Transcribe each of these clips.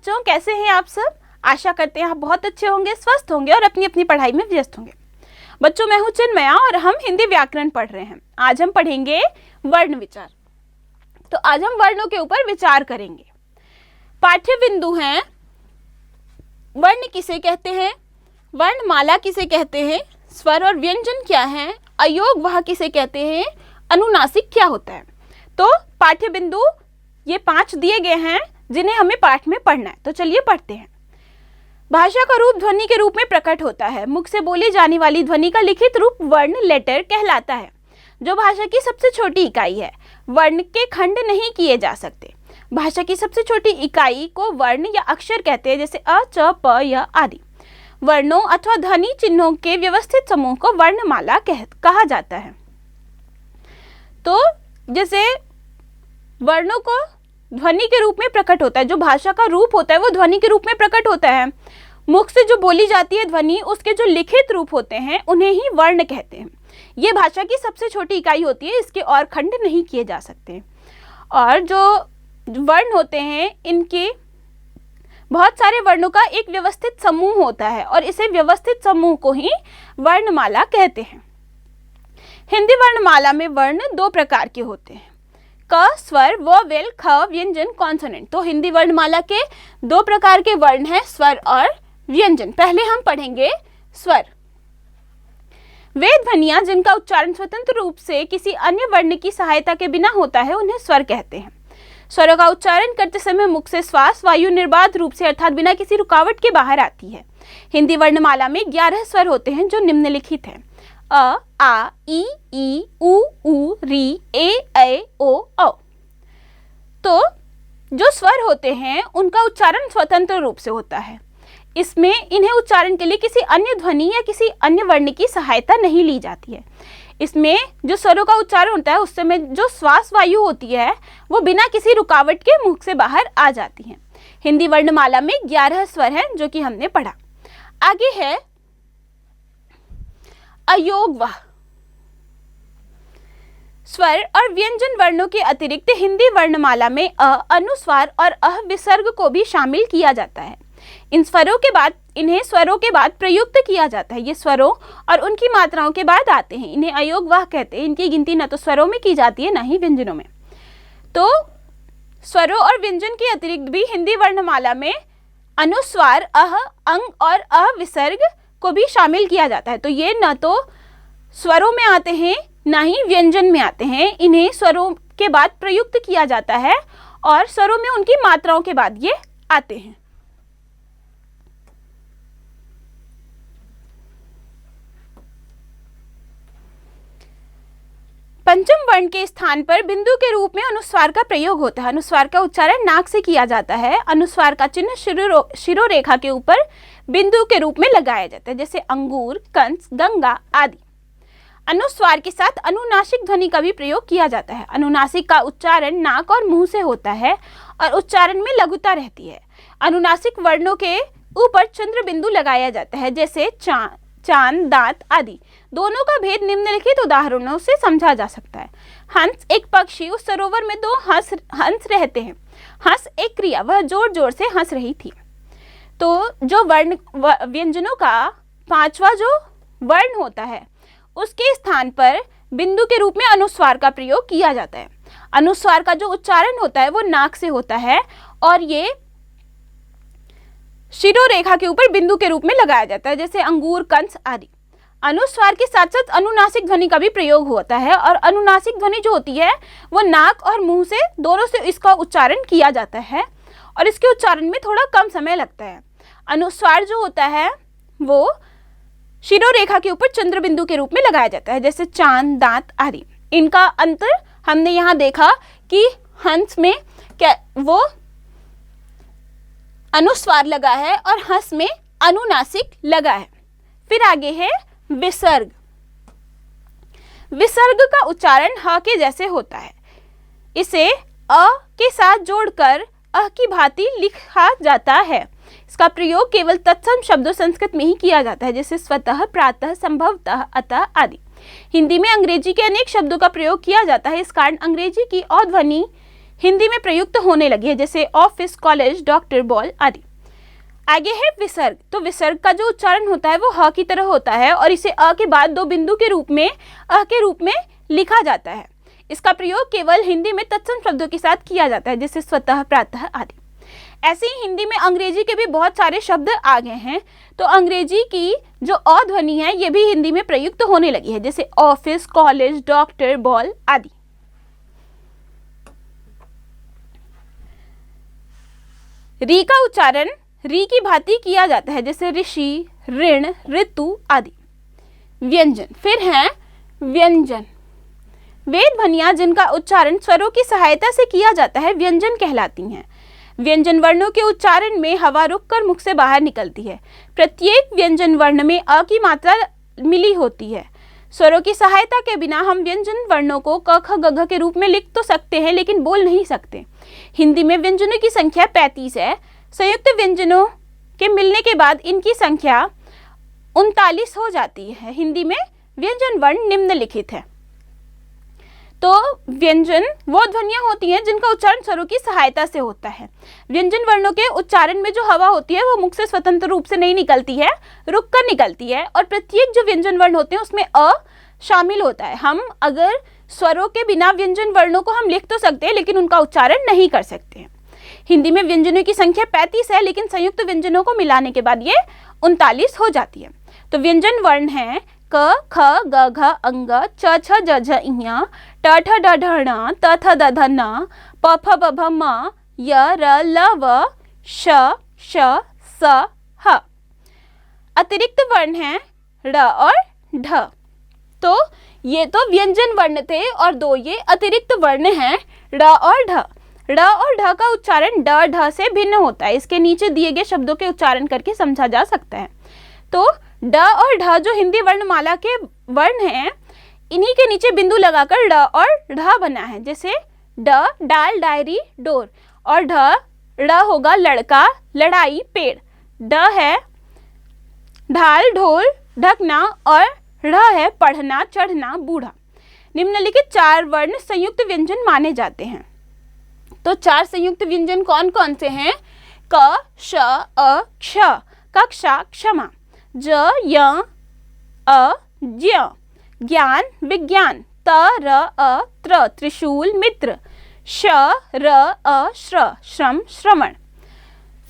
बच्चों, कैसे हैं आप सब? आशा करते हैं आप बहुत अच्छे होंगे, स्वस्थ होंगे और अपनी अपनी पढ़ाई में व्यस्त होंगे। बच्चों, मैं हूं चिन्मया और हम हिंदी व्याकरण पढ़ रहे हैं। आज हम पढ़ेंगे वर्ण विचार। तो आज हम वर्णों के ऊपर विचार करेंगे। पाठ्य बिंदु हैं वर्ण किसे कहते हैं, वर्णमाला किसे कहते हैं, स्वर और व्यंजन क्या है, अयोग वह किसे कहते हैं, अनुनासिक क्या होता है। तो पाठ्य बिंदु ये 5 दिए गए हैं जिन्हें हमें पाठ में पढ़ना है। तो चलिए पढ़ते हैं। भाषा का रूप ध्वनि के रूप में प्रकट होता है। मुख से बोली जाने वाली ध्वनि का लिखित रूप वर्ण लेटर कहलाता है, जो भाषा की सबसे छोटी इकाई है। वर्ण के खंड नहीं किए जा सकते। भाषा की सबसे छोटी इकाई को वर्ण या अक्षर कहते हैं, जैसे अ, च, प, य आदि। वर्णों अथवा ध्वनि चिन्हों के व्यवस्थित समूह को वर्णमाला कहा जाता है। तो जैसे वर्णों को ध्वनि के रूप में प्रकट होता है, जो भाषा का रूप होता है वो ध्वनि के रूप में प्रकट होता है। मुख से जो बोली जाती है ध्वनि, उसके जो लिखित रूप होते हैं उन्हें ही वर्ण कहते हैं। ये भाषा की सबसे छोटी इकाई होती है, इसके और खंड नहीं किए जा सकते। और जो वर्ण होते हैं इनके बहुत सारे वर्णों का एक व्यवस्थित समूह होता है और इसे व्यवस्थित समूह को ही वर्णमाला कहते हैं। हिंदी वर्णमाला में वर्ण 2 प्रकार के होते हैं, क स्वर, वोवेल, ख व्यंजन, कॉन्सोनेंट। तो हिंदी वर्णमाला के 2 प्रकार के वर्ण हैं, स्वर और व्यंजन। पहले हम पढ़ेंगे स्वर। वे ध्वनियां जिनका उच्चारण स्वतंत्र रूप से किसी अन्य वर्ण की सहायता के बिना होता है उन्हें स्वर कहते हैं। स्वरों का उच्चारण करते समय मुख से श्वास वायु निर्बाध रूप से अर्थात बिना किसी रुकावट के बाहर आती है। हिंदी वर्णमाला में 11 स्वर होते हैं जो निम्नलिखित हैं: अ, आ, ई, उ, री, ए, ओ, औ। तो जो स्वर होते हैं उनका उच्चारण स्वतंत्र रूप से होता है। इसमें इन्हें उच्चारण के लिए किसी अन्य ध्वनि या किसी अन्य वर्ण की सहायता नहीं ली जाती है। इसमें जो स्वरों का उच्चारण होता है उस समय जो श्वास वायु होती है वो बिना किसी रुकावट के मुख से बाहर आ जाती है। हिंदी वर्णमाला में 11 स्वर हैं जो कि हमने पढ़ा। आगे है अयोगवह। स्वर और व्यंजन वर्णों के अतिरिक्त हिंदी वर्णमाला में अ, अनुस्वार और अह विसर्ग को भी शामिल किया जाता है। इन्हें स्वरों के बाद प्रयुक्त किया जाता है। ये स्वरों और उनकी मात्राओं के बाद आते हैं। इन्हें अयोगवाह कहते हैं। इनकी गिनती न तो स्वरों में की जाती है न ही व्यंजनों में। तो स्वरों और व्यंजन के अतिरिक्त भी हिंदी वर्णमाला में अनुस्वार, अह, अंग और अ विसर्ग को भी शामिल किया जाता है। तो ये न तो स्वरों में आते हैं न ही व्यंजन में आते हैं। इन्हें स्वरों के बाद प्रयुक्त किया जाता है और स्वरों में उनकी मात्राओं के बाद ये आते हैं। पंचम वर्ण के स्थान पर बिंदु के रूप में अनुस्वार का प्रयोग होता है। अनुस्वार का उच्चारण नाक से किया जाता है। अनुस्वार का चिन्ह शिरोरेखा के ऊपर बिंदु के रूप में लगाया जाता है, जैसे अंगूर, कंस, गंगा आदि। अनुस्वार के साथ अनुनासिक ध्वनि का भी प्रयोग किया जाता है। अनुनासिक का उच्चारण नाक और मुंह से होता है और उच्चारण में लघुता रहती है। अनुनासिक वर्णों के ऊपर चंद्र बिंदु लगाया जाता है, जैसे चांद, दांत आदि। दोनों का भेद निम्नलिखित उदाहरणों से समझा जा सकता है। हंस एक पक्षी, उस सरोवर में 2 हंस रहते हैं। हंस एक क्रिया, वह जोर जोर से हंस रही थी। तो जो व्यंजनों का 5वां जो वर्ण होता है उसके स्थान पर बिंदु के रूप में अनुस्वार का प्रयोग किया जाता है। अनुस्वार का जो उच्चारण होता है वो नाक से होता है और ये शिरोरेखा के ऊपर बिंदु के रूप में लगाया जाता है, जैसे अंगूर, कंस आदि। अनुस्वार के साथ साथ अनुनासिक ध्वनि का भी प्रयोग होता है और अनुनासिक ध्वनि जो होती है वो नाक और मुंह से दोनों से इसका उच्चारण किया जाता है और इसके उच्चारण में थोड़ा कम समय लगता है। अनुस्वार जो होता है वो शिरोरेखा के ऊपर चंद्र बिंदु के रूप में लगाया जाता है, जैसे चांद, दांत आदि। इनका अंतर हमने यहाँ देखा कि हंस में क्या वो अनुस्वार लगा है और हंस में अनुनासिक लगा है। फिर आगे है विसर्ग। विसर्ग का उच्चारण ह के जैसे होता है। इसे अ के साथ जोड़कर अह की भांति लिखा जाता है। इसका प्रयोग केवल तत्सम शब्दों संस्कृत में ही किया जाता है, जैसे स्वतः, प्रातः, संभवतः, अतः आदि। हिंदी में अंग्रेजी के अनेक शब्दों का प्रयोग किया जाता है। इस कारण अंग्रेजी की अ ध्वनि हिंदी में प्रयुक्त होने लगी है, जैसे ऑफिस, कॉलेज, डॉक्टर, बॉल आदि। आगे है विसर्ग। तो विसर्ग का जो उच्चारण होता है वो ह की तरह होता है और इसे अ के बाद दो बिंदु के रूप में अ के रूप में लिखा जाता है। इसका प्रयोग केवल हिंदी में तत्सम शब्दों के साथ किया जाता है, जैसे स्वतः, प्रातः आदि। ऐसे ही हिंदी में अंग्रेजी के भी बहुत सारे शब्द आ गए हैं। तो अंग्रेजी की जो अ ध्वनि है ये भी हिंदी में प्रयुक्त होने लगी है, जैसे ऑफिस, कॉलेज, डॉक्टर, बॉल आदि। री का उच्चारण री की भांति किया जाता है, जैसे ऋषि, ऋण, ऋतु आदि। व्यंजन। फिर हैं व्यंजन। वे ध्वनियां जिनका उच्चारण स्वरों की सहायता से किया जाता है व्यंजन कहलाती हैं। व्यंजन वर्णों के उच्चारण में हवा रुककर मुख से बाहर निकलती है। प्रत्येक व्यंजन वर्ण में अ की मात्रा मिली होती है। स्वरों की सहायता के बिना हम व्यंजन वर्णों को क, ख, ग, घ के रूप में लिख तो सकते हैं लेकिन बोल नहीं सकते। हिंदी में व्यंजनों की संख्या 35 है। संयुक्त व्यंजनों के मिलने के बाद इनकी संख्या 39 हो जाती है। हिंदी में व्यंजन वर्ण निम्नलिखित है। तो व्यंजन वो ध्वनियां होती हैं जिनका उच्चारण स्वरों की सहायता से होता है। व्यंजन वर्णों के उच्चारण में जो हवा होती है वो मुख से स्वतंत्र रूप से नहीं निकलती है, रुककर निकलती है और प्रत्येक जो व्यंजन वर्ण होते हैं उसमें अ शामिल होता है। हम अगर स्वरों के बिना व्यंजन वर्णों को हम लिख तो सकते हैं लेकिन उनका उच्चारण नहीं कर सकते हैं। हिंदी में व्यंजनों की संख्या 35 है लेकिन संयुक्त व्यंजनों को मिलाने के बाद ये 39 हो जाती है। तो व्यंजन वर्ण है क, ख, ग, घ, अंग, च, छ, ज, झ, इञ, ट, ठ, ड, ढ, ण, त, थ, द, ध, न, प, फ, ब, भ, म, य, र, ल, व, श, श, स, ह। अतिरिक्त वर्ण है ड़ और ढ। तो ये तो व्यंजन वर्ण थे और दो ये अतिरिक्त वर्ण हैं ड़ और ढ। ड़ और ढ का उच्चारण ड ढ से भिन्न होता है। इसके नीचे दिए गए शब्दों के उच्चारण करके समझा जा सकता है। तो ड और ढ जो हिंदी वर्णमाला के वर्ण हैं, इन्हीं के नीचे बिंदु लगाकर ड और ढ बना है। जैसे ड डाल, डायरी, डोर और ढ ड़ होगा लड़का, लड़ाई, पेड़। ड है ढाल, ढोल, ढकना और ढ़ है पढ़ना, चढ़ना, बूढ़ा। निम्नलिखित 4 वर्ण संयुक्त व्यंजन माने जाते हैं। तो 4 संयुक्त व्यंजन कौन कौन से हैं? क, श, अ, क्ष, कक्षा, क्षमा, ज, य, अ, ज्य, ज्ञान, विज्ञान, त, र, अ, त्र, त्रिशूल, मित्र, श, र, अ, श्र, श्रम, श्रवण।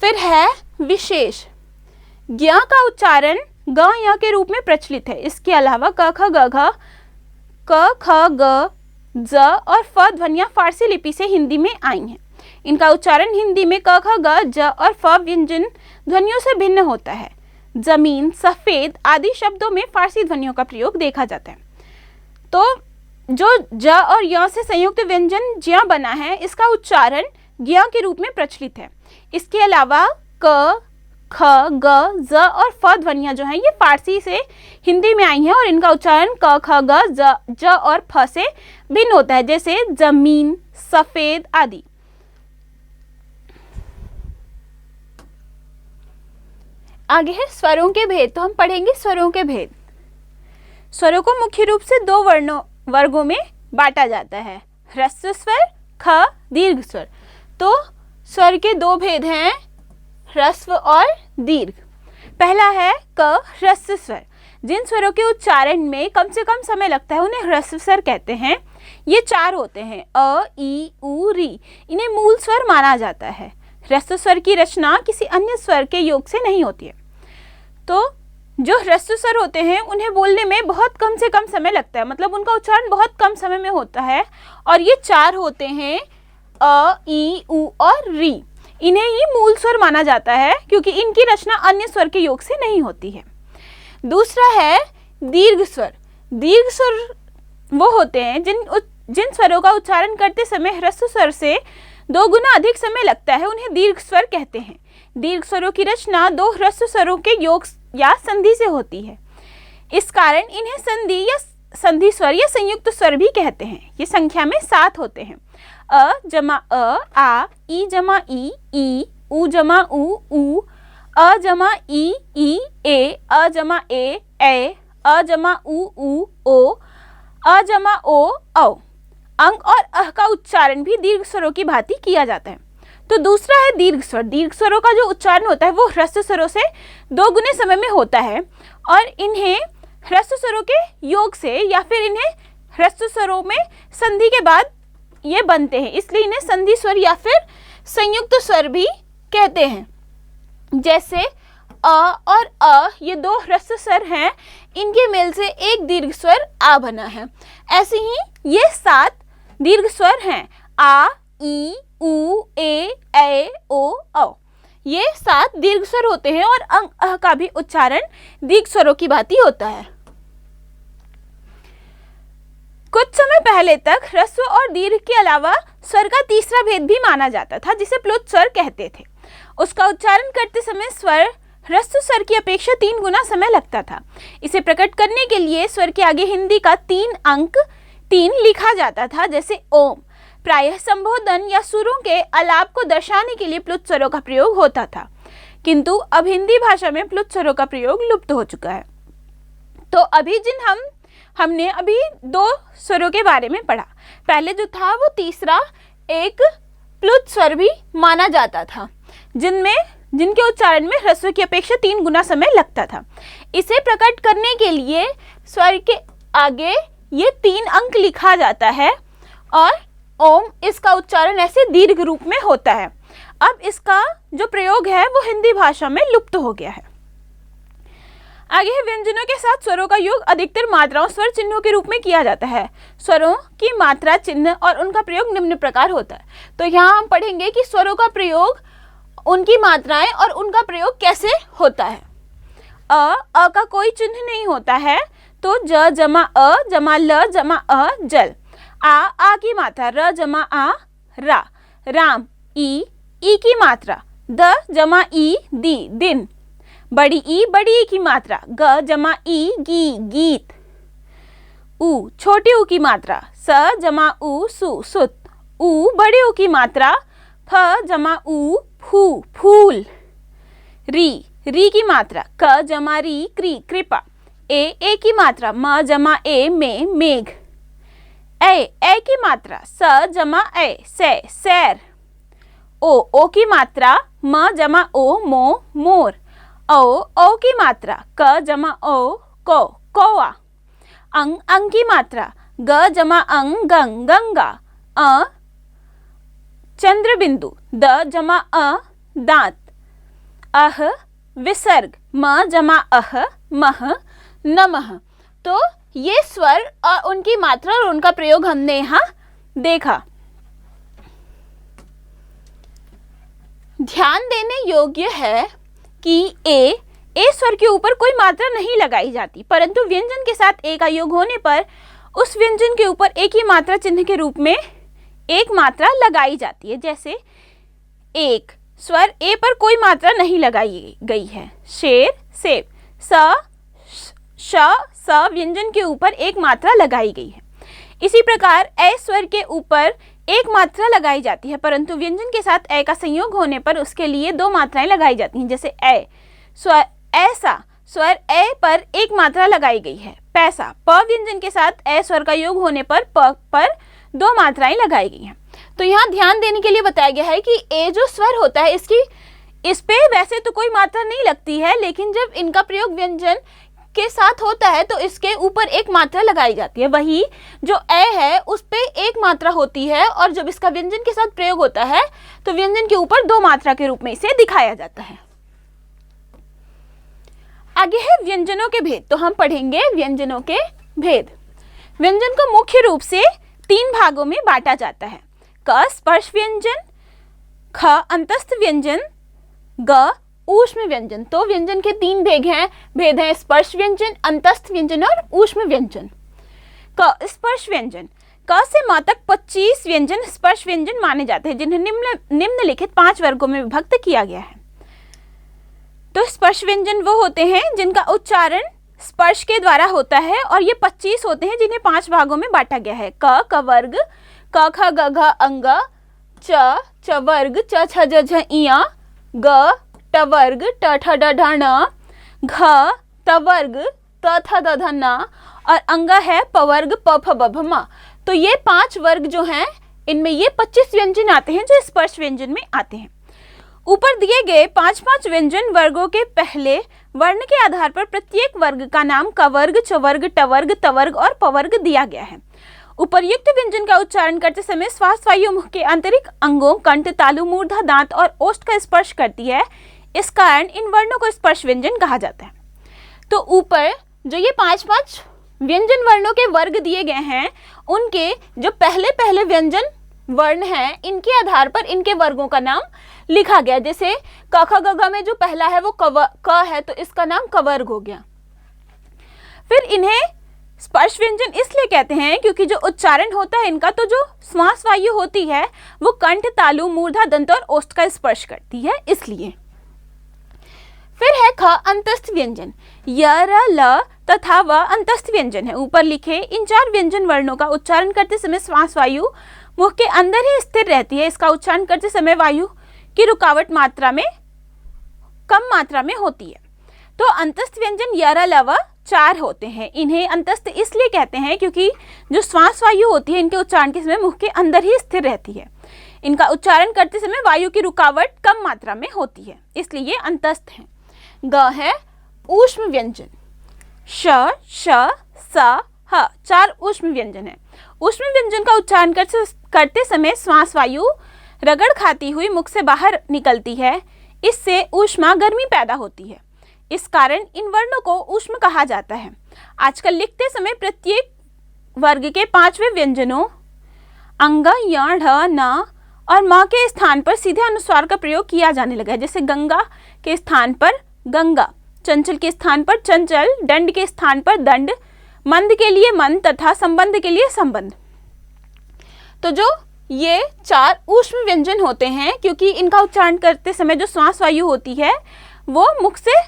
फिर है विशेष। ज्ञ का उच्चारण ग, य के रूप में प्रचलित है। इसके अलावा क, ख, ग, घ, क, ख, ग, ज और फ ध्वनियां फारसी लिपि से हिंदी में आई हैं। इनका उच्चारण हिंदी में क, ख, ग, ज और फ व्यंजन ध्वनियों से भिन्न होता है। जमीन, सफेद आदि शब्दों में फारसी ध्वनियों का प्रयोग देखा जाता है। तो जो ज और य से संयुक्त व्यंजन ज्य बना है, इसका उच्चारण ज्ञ के रूप में प्रचलित है। इसके अलावा क, ख, ग, ज और फ ध्वनियां जो हैं ये फारसी से हिंदी में आई हैं और इनका उच्चारण क, ख, ग, ज और फ से भिन्न होता है, जैसे जमीन, सफेद आदि। आगे है स्वरों के भेद। तो हम पढ़ेंगे स्वरों के भेद। स्वरों को मुख्य रूप से 2 वर्गों में बांटा जाता है, ह्रस्व स्वर, ख, दीर्घ स्वर। तो स्वर के 2 भेद हैं, ह्रस्व और दीर्घ। पहला है क, ह्रस्व स्वर। जिन स्वरों के उच्चारण में कम से कम समय लगता है उन्हें ह्रस्व स्वर कहते हैं। ये 4 होते हैं, अ, ई, उ, री। इन्हें मूल स्वर माना जाता है। ह्रस्व स्वर की रचना किसी अन्य स्वर के योग से नहीं होती है। तो जो ह्रस्व स्वर होते हैं उन्हें बोलने में बहुत कम से कम समय लगता है, मतलब उनका उच्चारण बहुत कम समय में होता है। और ये 4 होते हैं, अ, ई, उ और री। इन्हें ही मूल स्वर माना जाता है क्योंकि इनकी रचना अन्य स्वर के योग से नहीं होती है। दूसरा है दीर्घ स्वर। दीर्घ स्वर वो होते हैं जिन स्वरों का उच्चारण करते समय ह्रस्व स्वर से 2 गुना अधिक समय लगता है, उन्हें दीर्घ स्वर कहते हैं। दीर्घ स्वरों की रचना 2 ह्रस्व स्वरों के योग या संधि से होती है। इस कारण इन्हें संधि या संधि स्वर या संयुक्त स्वर भी कहते हैं। ये संख्या में 7 होते हैं, अ जमा अ, आ, ई जमा ई, उ जमा उ, अ जमा ई, ए, अ जमा ए, अ जमा उ, ओ, अ जमा ओ, औ। अंग और अह का उच्चारण भी दीर्घ स्वरों की भांति किया जाता है। तो दूसरा है दीर्घ स्वर। दीर्घ स्वरों का जो उच्चारण होता है वो ह्रस्व स्वरों से 2 गुने समय में होता है और इन्हें ह्रस्व स्वरों के योग से या फिर इन्हें ह्रस्व स्वरों में संधि के बाद ये बनते हैं, इसलिए इन्हें संधि स्वर या फिर संयुक्त स्वर भी कहते हैं। जैसे अ और अ ये 2 ह्रस्व स्वर हैं, इनके मेल से एक दीर्घ स्वर आ बना है। ऐसे ही ये 7 दीर्घ स्वर हैं, आ, ई, उ, ए, ओ, औ। ये 7 दीर्घ स्वर होते हैं और अंग अह का भी उच्चारण दीर्घ स्वरों की भांति होता है। कुछ समय पहले तक ह्रस्व और दीर्घ के अलावा स्वर का तीसरा भेद भी माना जाता था, जिसे प्लुत स्वर कहते थे। उसका उच्चारण करते समय स्वर ह्रस्व स्वर की अपेक्षा 3 गुना समय लगता था। इसे प्रकट करने के लिए स्वर के आगे हिंदी का 3 अंक 3 लिखा जाता था, जैसे ओम। प्रायः संबोधन या सुरों के आलाप को दर्शाने के लिए प्लुत स्वरों का प्रयोग होता था, किंतु अब हिंदी भाषा में प्लुत स्वरों का प्रयोग लुप्त हो चुका है। तो अभी हमने अभी 2 स्वरों के बारे में पढ़ा। पहले जो था वो तीसरा एक प्लुत स्वर भी माना जाता था, जिनके उच्चारण में ह्रस्व की अपेक्षा 3 गुना समय लगता था। इसे प्रकट करने के लिए स्वर के आगे ये 3 अंक लिखा जाता है और ओम इसका उच्चारण ऐसे दीर्घ रूप में होता है। अब इसका जो प्रयोग है वो हिंदी भाषा में लुप्त हो गया है। आगे है व्यंजनों के साथ स्वरों का योग अधिकतर मात्राओं स्वर चिन्हों के रूप में किया जाता है। स्वरों की मात्रा चिन्ह और उनका प्रयोग निम्न प्रकार होता है। तो यहाँ हम पढ़ेंगे कि स्वरों का प्रयोग, उनकी मात्राएं और उनका प्रयोग कैसे होता है। अ का कोई चिन्ह नहीं होता है, तो ज जमा अ जमा ल जमा अ जल। आ की मात्रा, र जमा आ रा। राम, ई की मात्रा, द जमा ई दी दिन। बड़ी ई की मात्रा, ग जमा ई गी गीत। उ छोटी ऊ की मात्रा, स जमा उ सु सुत। उ बड़ी ऊ की मात्रा, फ जमा उ फू फूल। री की मात्रा, क जमा री क्री कृपा। ए की मात्रा, म जमा ए में मेघ। ए की मात्रा, स जमा ए से सैर। ओ की मात्रा, म जमा ओ मो मोर। ओ की मात्रा, क जमा ओ को कौआ। अंग की मात्रा, ग जमा अंग गंग गंगा। चंद्र बिंदु, द जमा अ दांत। अह विसर्ग, म जमा अह मह नमः। तो ये स्वर और उनकी मात्रा और उनका प्रयोग हमने यहाँ देखा। ध्यान देने योग्य है कि ए स्वर के ऊपर कोई मात्रा नहीं लगाई जाती, परंतु व्यंजन के साथ ए का योग होने पर उस व्यंजन के ऊपर एक ही मात्रा चिन्ह के रूप में एक मात्रा लगाई जाती है। जैसे एक स्वर ए पर कोई मात्रा नहीं लगाई गई है। शेर, सेब। स व्यंजन के ऊपर एक मात्रा लगाई गई है। इसी प्रकार ए स्वर के ऊपर एक मात्रा लगाई जाती है, परंतु व्यंजन के साथ ए का संयोग होने पर उसके लिए 2 मात्राएं लगाई जाती हैं। जैसे ए स्वर, ऐसा स्वर ए पर एक मात्रा लगाई गई है। पैसा, प व्यंजन के साथ ए स्वर का योग होने पर प पर 2 मात्राएं लगाई गई हैं। तो यहाँ ध्यान देने के लिए बताया गया है कि ए जो स्वर होता है इस पे वैसे तो कोई मात्रा नहीं लगती है, लेकिन जब इनका प्रयोग व्यंजन के साथ होता है तो इसके ऊपर एक मात्रा लगाई जाती है। वही जो ए है उस पे एक मात्रा होती है और जब इसका व्यंजन के साथ प्रयोग होता है तो व्यंजन के ऊपर 2 मात्रा के रूप में इसे दिखाया जाता है। आगे है व्यंजनों के भेद। तो हम पढ़ेंगे व्यंजनों के भेद। व्यंजन को मुख्य रूप से 3 भागों में बांटा जाता है। क स्पर्श व्यंजन, ख अंतस्थ व्यंजन, ग ऊष्म व्यंजन। तो व्यंजन के 3 भेद हैं स्पर्श व्यंजन, अंतस्थ व्यंजन और ऊष्म व्यंजन। क स्पर्श व्यंजन, क से म तक 25 व्यंजन स्पर्श व्यंजन माने जाते हैं, जिन्हें निम्नलिखित 5 वर्गों में विभक्त किया गया है। तो स्पर्श व्यंजन वो होते हैं जिनका उच्चारण स्पर्श के द्वारा होता है और ये 25 होते हैं जिन्हें 5 भागों में बांटा गया है। क वर्ग, क ख ग घ अंग, च वर्ग, च छ ज झ इया, ग ट वर्ग, ट ठ ड ढ ण, घ त वर्ग, त थ द ध न और अंग है प वर्ग, प फ ब भ म। तो ये 5 वर्ग जो हैं, इनमें ये 25 व्यंजन आते हैं जो स्पर्श व्यंजन में आते हैं। ऊपर दिए गए 5-5 व्यंजन वर्गों के पहले वर्ण के आधार पर प्रत्येक वर्ग का नाम कवर्ग, चवर्ग, टवर्ग, तवर्ग और पवर्ग दिया गया है। उपर्युक्त व्यंजन का उच्चारण करते समय श्वास वायु मुख के आंतरिक अंगों कंठ, तालु, मूर्धा, दांत और ओष्ठ का स्पर्श करती है। इस कारण इन वर्णों को स्पर्श व्यंजन कहा जाता है। तो ऊपर जो ये 5-5 व्यंजन वर्णों के वर्ग दिए गए हैं, उनके जो पहले पहले व्यंजन वर्ण हैं, इनके आधार पर इनके वर्गों का नाम लिखा गया। जैसे क ख ग घ में जो पहला है वो क है, तो इसका नाम कवर्ग हो गया। फिर इन्हें स्पर्श व्यंजन इसलिए कहते हैं क्योंकि जो उच्चारण होता है इनका, तो जो श्वास वायु होती है वो कंठ, तालु, मूर्धा, दंत और ओष्ठ का स्पर्श करती है, इसलिए। फिर है ख अंतस्थ व्यंजन। य, र, ल तथा व अंतस्थ व्यंजन है। ऊपर लिखे इन 4 व्यंजन वर्णों का उच्चारण करते समय श्वास वायु मुख के अंदर ही स्थिर रहती है। इसका उच्चारण करते समय वायु की रुकावट कम मात्रा में होती है। तो अंतस्थ व्यंजन य, र, ल, व 4 होते हैं। इन्हें अंतस्थ इसलिए कहते हैं क्योंकि जो श्वास वायु होती है इनके उच्चारण के समय मुख के अंदर ही स्थिर रहती है। इनका उच्चारण करते समय वायु की रुकावट कम मात्रा में होती है, इसलिए ये अंतस्थ हैं। ग है ऊष्म व्यंजन। श, श, स, ह 4 ऊष्म व्यंजन है। ऊष्म व्यंजन का उच्चारण करते समय श्वास वायु रगड़ खाती हुई मुख से बाहर निकलती है। इससे ऊष्मा गर्मी पैदा होती है। इस कारण इन वर्णों को ऊष्म कहा जाता है। आजकल लिखते समय प्रत्येक वर्ग के 5वें व्यंजनों अंग, य, ढ, न और म के स्थान पर सीधे अनुस्वार का प्रयोग किया जाने लगा है। जैसे गंगा के स्थान पर गंगा, चंचल के स्थान पर चंचल, दंड के स्थान पर दंड, मंद के लिए मंद तथा संबंध के लिए संबंध। तो जो ये 4 ऊष्म व्यंजन होते हैं क्योंकि इनका उच्चारण करते समय जो श्वास वायु होती है वो मुख से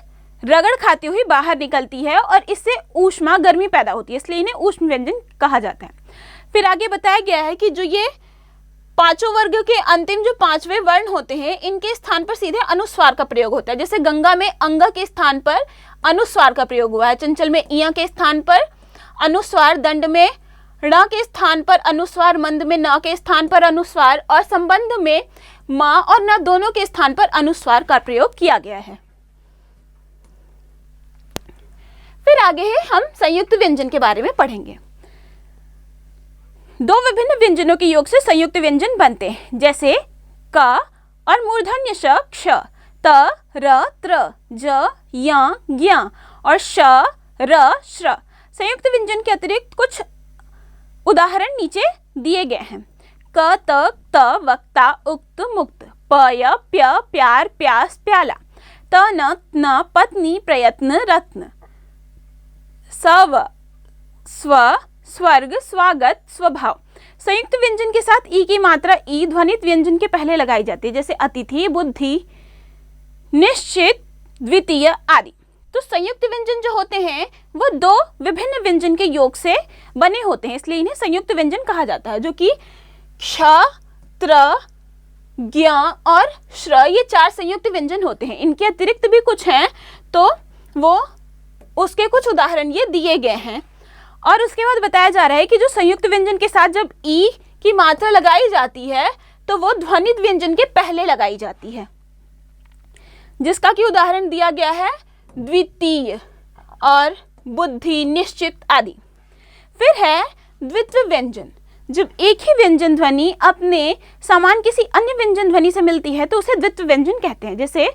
रगड़ खाती हुई बाहर निकलती है और इससे ऊष्मा गर्मी पैदा होती है, इसलिए इन्हें ऊष्म व्यंजन कहा जाता है। फिर आगे बताया गया है कि जो ये 5 वर्ग के अंतिम जो 5वें वर्ण होते हैं, इनके स्थान पर सीधे अनुस्वार का प्रयोग होता है। जैसे गंगा में अंग के स्थान पर अनुस्वार का प्रयोग हुआ है, चंचल में इया के स्थान पर अनुस्वार, दंड में ण के स्थान पर अनुस्वार, मंद में न के स्थान पर अनुस्वार और संबंध में म और न दोनों के स्थान पर अनुस्वार का प्रयोग किया गया है। फिर आगे है हम संयुक्त व्यंजन के बारे में पढ़ेंगे। 2 विभिन्न व्यंजनों के योग से संयुक्त व्यंजन बनते हैं, जैसे क और मूर्धन्य श, क्ष, त, र, त्र, ज, य, ज्ञ और श, र, श्र। संयुक्त व्यंजन के अतिरिक्त कुछ उदाहरण नीचे दिए गए हैं। क, त, त, वक्ता, उक्त, मुक्त, पय, प्य, प्यार, प्यास, प्याला, त, न, पत्नी, प्रयत्न, रत्न, सव, स्व, स्वर्ग, स्वागत, स्वभाव। संयुक्त व्यंजन के साथ ई की मात्रा ई ध्वनित व्यंजन के पहले लगाई जाती है, जैसे अतिथि, बुद्धि, निश्चित, द्वितीय आदि। तो संयुक्त व्यंजन जो होते हैं वो 2 विभिन्न व्यंजन के योग से बने होते हैं, इसलिए इन्हें संयुक्त व्यंजन कहा जाता है, जो कि क्ष, त्र, ज्ञ और श्र ये 4 संयुक्त व्यंजन होते हैं। इनके अतिरिक्त भी कुछ हैं, तो वो उसके कुछ उदाहरण ये दिए गए हैं। और उसके बाद बताया जा रहा है कि जो संयुक्त व्यंजन के साथ जब ई की मात्रा लगाई जाती है तो वो ध्वनित व्यंजन के पहले लगाई जाती है, जिसका कि उदाहरण दिया गया है द्वितीय और बुद्धि, निश्चित आदि। फिर है द्वित्व व्यंजन। जब एक ही व्यंजन ध्वनि अपने समान किसी अन्य व्यंजन ध्वनि से मिलती है तो उसे द्वित्व व्यंजन कहते हैं, जैसे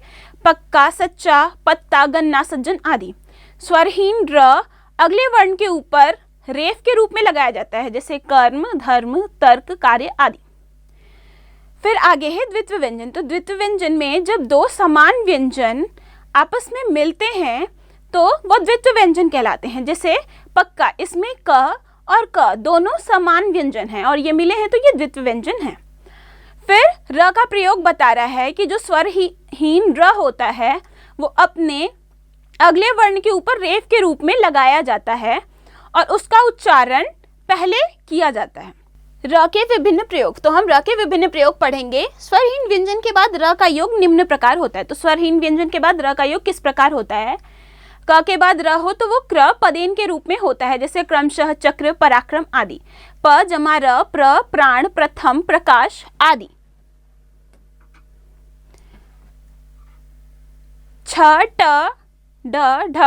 पक्का, सच्चा, पत्ता, गन्ना, सज्जन आदि। स्वरहीन र अगले वर्ण के ऊपर रेफ के रूप में लगाया जाता है, जैसे कर्म, धर्म, तर्क, कार्य आदि। फिर आगे है द्वित्व व्यंजन। तो द्वित्व व्यंजन में जब 2 समान व्यंजन आपस में मिलते हैं तो वो द्वित्व व्यंजन कहलाते हैं, जैसे पक्का, इसमें क और क दोनों समान व्यंजन हैं और ये मिले हैं तो ये द्वित्व व्यंजन है। फिर र का प्रयोग बता रहा है कि जो स्वरहीन र होता है वो अपने अगले वर्ण के ऊपर रेफ के रूप में लगाया जाता है और उसका उच्चारण पहले किया जाता है। र के विभिन्न प्रयोग। तो हम र के विभिन्न प्रयोग पढ़ेंगे। स्वरहीन व्यंजन के बाद र का योग निम्न प्रकार होता है। तो स्वरहीन व्यंजन के बाद र का योग किस प्रकार होता है? क के बाद र हो तो वो क्र पदेन के रूप में होता है, जैसे क्रमशः, चक्र, पराक्रम आदि। प जमा र प्र, प्राण, प्रथम, प्रकाश आदि। छ, ट, ढ, ढ,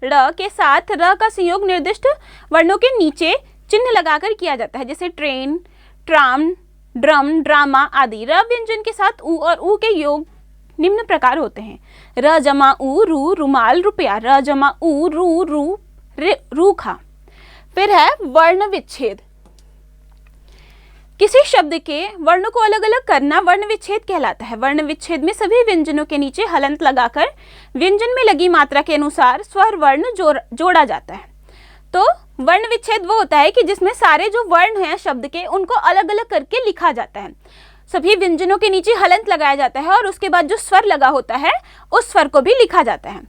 ड़ के साथ र का संयोग निर्दिष्ट वर्णों के नीचे चिन्ह लगाकर किया जाता है, जैसे ट्रेन, ट्राम, ड्रम, ड्रामा आदि। र व्यंजन के साथ उ और उ के योग निम्न प्रकार होते हैं। र जमा उ, रू, रुमाल, रुपया। र जमा उ, रू, रू, रूखा। फिर है वर्ण विच्छेद। किसी शब्द के वर्णों को अलग अलग करना वर्ण विच्छेद कहलाता है। वर्ण विच्छेद में सभी व्यंजनों के नीचे हलंत लगाकर व्यंजन में लगी मात्रा के अनुसार स्वर वर्ण जोड़ा जाता है। तो वर्ण विच्छेद वो होता है कि जिसमें सारे जो वर्ण हैं शब्द के उनको अलग अलग करके लिखा जाता है। सभी व्यंजनों के नीचे हलंत लगाया जाता है और उसके बाद जो स्वर लगा होता है उस स्वर को भी लिखा जाता है।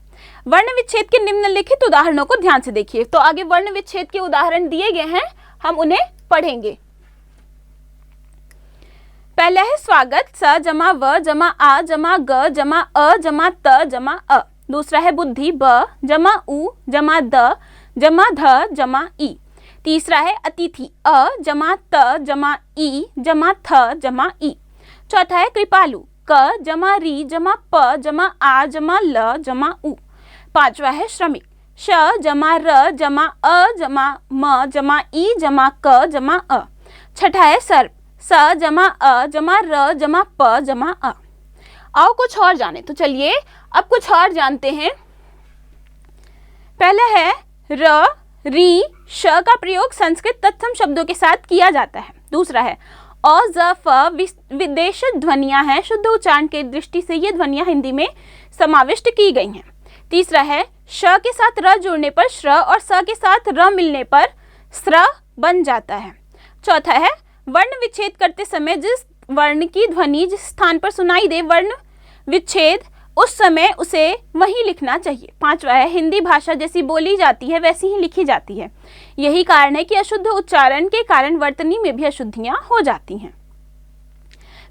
वर्ण विच्छेद के निम्नलिखित उदाहरणों को ध्यान से देखिए। तो आगे वर्ण विच्छेद के उदाहरण दिए गए हैं, हम उन्हें पढ़ेंगे। पहला है स्वागत, स जमा व जमा आ जमा ग जमा अ जमा त जमा अ। दूसरा है बुद्धि, ब जमा उ जमा द जमा ध जमा ई। तीसरा है अतिथि, अ जमा त जमा ई जमा थ जमा ई। चौथा है कृपालु, क जमा री जमा प जमा आ जमा ल जमा उ। पांचवा है श्रमिक, श जमा र जमा अ जमा म जमा ई जमा क जमा अ। छठा है सर्प, स जमा अ जमा र जमा प जमा अ। आओ कुछ और जाने। तो चलिए अब कुछ और जानते हैं। पहला है र, री, श का प्रयोग संस्कृत तत्सम शब्दों के साथ किया जाता है। दूसरा है अ, ज, फ विदेशी ध्वनियां हैं, शुद्ध उच्चारण की दृष्टि से ये ध्वनियां हिंदी में समाविष्ट की गई हैं। तीसरा है श के साथ र जुड़ने पर श्र और स के साथ र मिलने पर स्र बन जाता है। चौथा है वर्ण विच्छेद करते समय जिस वर्ण की ध्वनि जिस स्थान पर सुनाई दे वर्ण विच्छेद उस समय उसे वही लिखना चाहिए। पांचवा है हिंदी भाषा जैसी बोली जाती है वैसी ही लिखी जाती है, यही कारण है कि अशुद्ध उच्चारण के कारण वर्तनी में भी अशुद्धियां हो जाती हैं।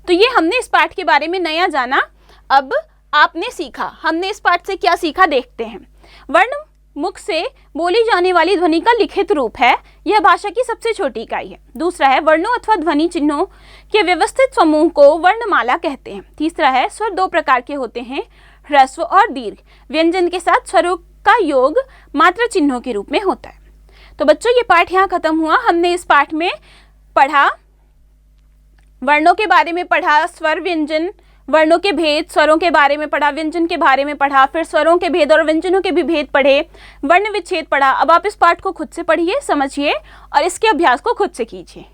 तो ये हमने इस पाठ के बारे में नया जाना। अब आपने सीखा, हमने इस पाठ से क्या सीखा देखते हैं। वर्ण मुख से बोली जाने वाली ध्वनि का लिखित रूप है, यह भाषा की सबसे छोटी इकाई है। दूसरा है वर्णों अथवा ध्वनि चिन्हों के व्यवस्थित समूह को वर्णमाला कहते हैं। तीसरा है स्वर दो प्रकार के होते हैं, ह्रस्व और दीर्घ। व्यंजन के साथ स्वरों का योग मात्रा चिन्हों के रूप में होता है। तो बच्चों ये पाठ यहाँ खत्म हुआ। हमने इस पाठ में पढ़ा, वर्णों के बारे में पढ़ा, स्वर व्यंजन वर्णों के भेद, स्वरों के बारे में पढ़ा, व्यंजन के बारे में पढ़ा, फिर स्वरों के भेद और व्यंजनों के भी भेद पढ़े, वर्ण विच्छेद पढ़ा। अब आप इस पाठ को खुद से पढ़िए, समझिए और इसके अभ्यास को खुद से कीजिए।